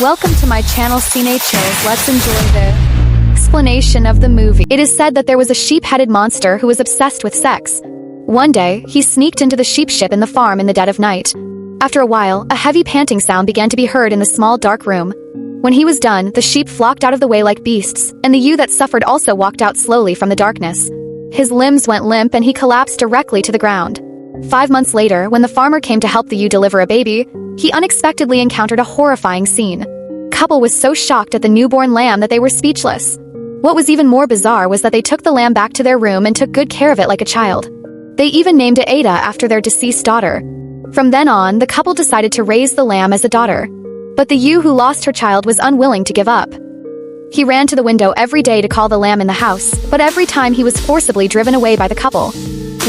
Welcome to my channel Cine Chills. Let's enjoy the explanation of the movie. It is said that there was a sheep-headed monster who was obsessed with sex. One day, he sneaked into the sheep ship in the farm in the dead of night. After a while, a heavy panting sound began to be heard in the small dark room. When he was done, the sheep flocked out of the way like beasts, and the ewe that suffered also walked out slowly from the darkness. His limbs went limp and he collapsed directly to the ground. 5 months later, when the farmer came to help the ewe deliver a baby, he unexpectedly encountered a horrifying scene. The couple was so shocked at the newborn lamb that they were speechless. What was even more bizarre was that they took the lamb back to their room and took good care of it like a child. They even named it Ada after their deceased daughter. From then on, the couple decided to raise the lamb as a daughter. But the ewe who lost her child was unwilling to give up. He ran to the window every day to call the lamb in the house, but every time he was forcibly driven away by the couple.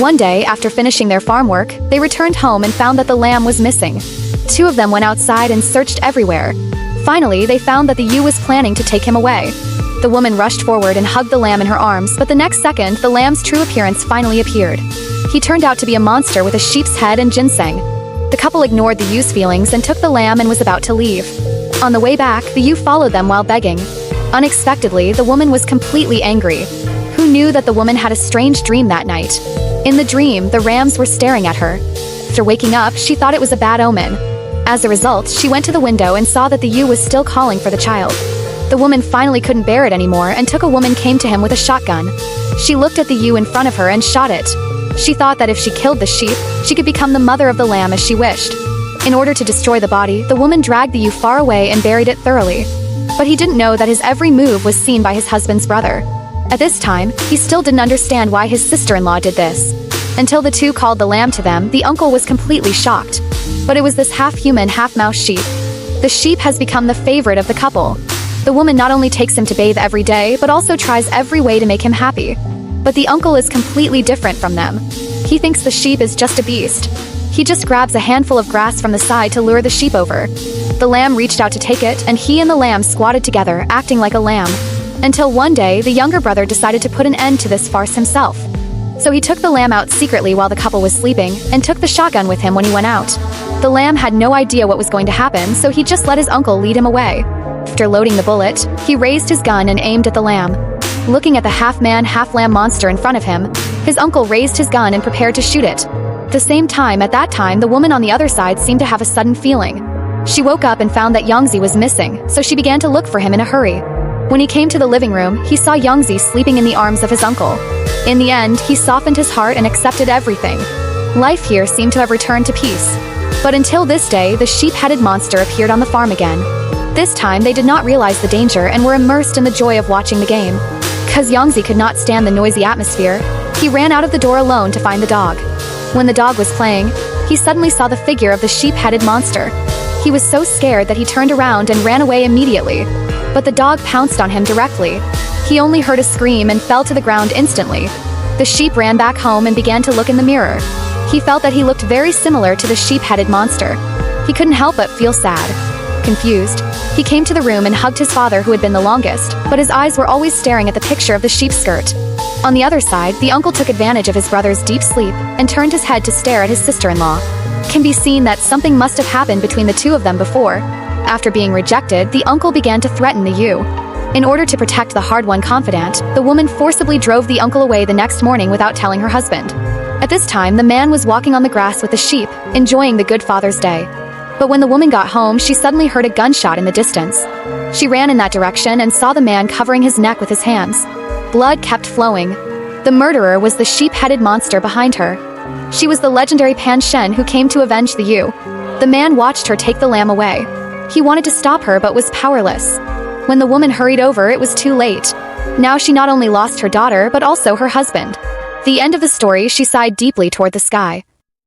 One day, after finishing their farm work, they returned home and found that the lamb was missing. 2 of them went outside and searched everywhere. Finally, they found that the ewe was planning to take him away. The woman rushed forward and hugged the lamb in her arms, but the next second, the lamb's true appearance finally appeared. He turned out to be a monster with a sheep's head and ginseng. The couple ignored the ewe's feelings and took the lamb and was about to leave. On the way back, the ewe followed them while begging. Unexpectedly, the woman was completely angry. Who knew that the woman had a strange dream that night? In the dream, the rams were staring at her. After waking up, she thought it was a bad omen. As a result, she went to the window and saw that the ewe was still calling for the child. The woman finally couldn't bear it anymore and a woman came to him with a shotgun. She looked at the ewe in front of her and shot it. She thought that if she killed the sheep, she could become the mother of the lamb as she wished. In order to destroy the body, the woman dragged the ewe far away and buried it thoroughly. But he didn't know that his every move was seen by his husband's brother. At this time, he still didn't understand why his sister-in-law did this. Until the two called the lamb to them, the uncle was completely shocked. But it was this half-human, half-mouse sheep. The sheep has become the favorite of the couple. The woman not only takes him to bathe every day, but also tries every way to make him happy. But the uncle is completely different from them. He thinks the sheep is just a beast. He just grabs a handful of grass from the side to lure the sheep over. The lamb reached out to take it, and he and the lamb squatted together, acting like a lamb. Until one day, the younger brother decided to put an end to this farce himself. So he took the lamb out secretly while the couple was sleeping, and took the shotgun with him when he went out. The lamb had no idea what was going to happen, so he just let his uncle lead him away. After loading the bullet, he raised his gun and aimed at the lamb. Looking at the half-man, half-lamb monster in front of him, his uncle raised his gun and prepared to shoot it. At the same time, at that time, the woman on the other side seemed to have a sudden feeling. She woke up and found that Yangzi was missing, so she began to look for him in a hurry. When he came to the living room, he saw Yangzi sleeping in the arms of his uncle. In the end, he softened his heart and accepted everything. Life here seemed to have returned to peace. But until this day, the sheep-headed monster appeared on the farm again. This time, they did not realize the danger and were immersed in the joy of watching the game. Because Yangzi could not stand the noisy atmosphere, he ran out of the door alone to find the dog. When the dog was playing, he suddenly saw the figure of the sheep-headed monster. He was so scared that he turned around and ran away immediately. But the dog pounced on him directly. He only heard a scream and fell to the ground instantly. The sheep ran back home and began to look in the mirror. He felt that he looked very similar to the sheep-headed monster. He couldn't help but feel sad. Confused, he came to the room and hugged his father who had been the longest, but his eyes were always staring at the picture of the sheep's skirt. On the other side, the uncle took advantage of his brother's deep sleep and turned his head to stare at his sister-in-law. It can be seen that something must have happened between the two of them before. After being rejected, the uncle began to threaten the ewe. In order to protect the hard-won confidant, the woman forcibly drove the uncle away the next morning without telling her husband. At this time, the man was walking on the grass with the sheep, enjoying the good Father's Day. But when the woman got home, she suddenly heard a gunshot in the distance. She ran in that direction and saw the man covering his neck with his hands. Blood kept flowing. The murderer was the sheep-headed monster behind her. She was the legendary Pan Shen who came to avenge the ewe. The man watched her take the lamb away. He wanted to stop her but was powerless. When the woman hurried over, it was too late. Now she not only lost her daughter but also her husband. The end of the story, she sighed deeply toward the sky.